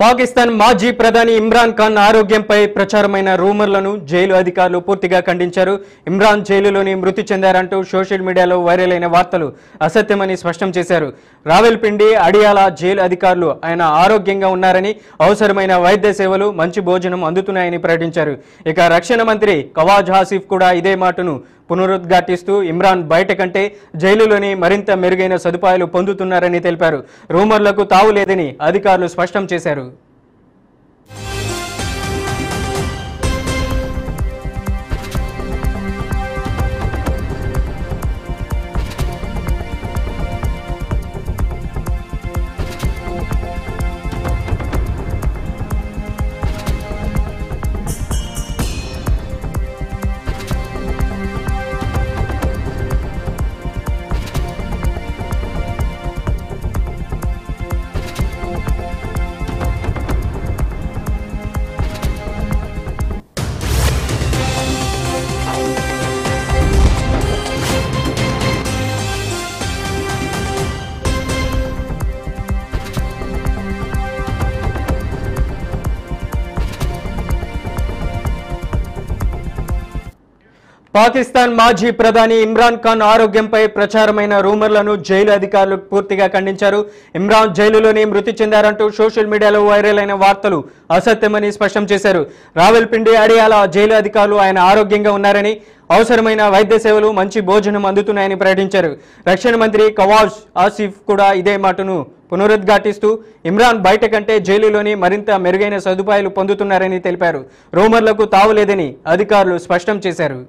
పాకిస్తాన్ మాజీ ప్రధాని ఇమ్రాన్ ఖాన్ ఆరోగ్యంపై ప్రచారమైన రూమర్లను జైలు అధికారులు పూర్తిగా ఖండించారు. ఇమ్రాన్ జైలులోని మృతి చెందారంటూ సోషల్ మీడియాలో వైరల్ అయిన వార్తలు అసత్యమని స్పష్టం చేశారు. రావెల్పిండి అడియాల జైలు అధికారులు ఆయన ఆరోగ్యంగా ఉన్నారని, అవసరమైన వైద్య సేవలు, మంచి భోజనం అందుతున్నాయని ప్రకటించారు. ఇక రక్షణ మంత్రి ఖవాజ్ ఆసిఫ్ కూడా ఇదే మాటను పునరుద్ఘాటిస్తూ ఇమ్రాన్ బయట కంటే జైలులోని మరింత మెరుగైన సదుపాయాలు పొందుతున్నారని తెలిపారు. రూమర్లకు తావు లేదని అధికారులు స్పష్టం చేశారు. పాకిస్తాన్ మాజీ ప్రధాని ఇమ్రాన్ ఖాన్ ఆరోగ్యంపై ప్రచారమైన రూమర్లను జైలు అధికారులు పూర్తిగా ఖండించారు. ఇమ్రాన్ జైలులోని మృతి చెందారంటూ సోషల్ మీడియాలో వైరల్ అయిన వార్తలు అసత్యమని స్పష్టం చేశారు. రావెల్పిండి అడియాల జైలు అధికారులు ఆయన ఆరోగ్యంగా ఉన్నారని, అవసరమైన వైద్య సేవలు, మంచి భోజనం అందుతున్నాయని ప్రకటించారు. రక్షణ మంత్రి ఖవాజ్ ఆసిఫ్ కూడా ఇదే మాటను పునరుద్ఘాటిస్తూ ఇమ్రాన్ బయట కంటే జైలులోని మరింత మెరుగైన సదుపాయాలు పొందుతున్నారని తెలిపారు. రూమర్లకు తావులేదని అధికారులు స్పష్టం చేశారు.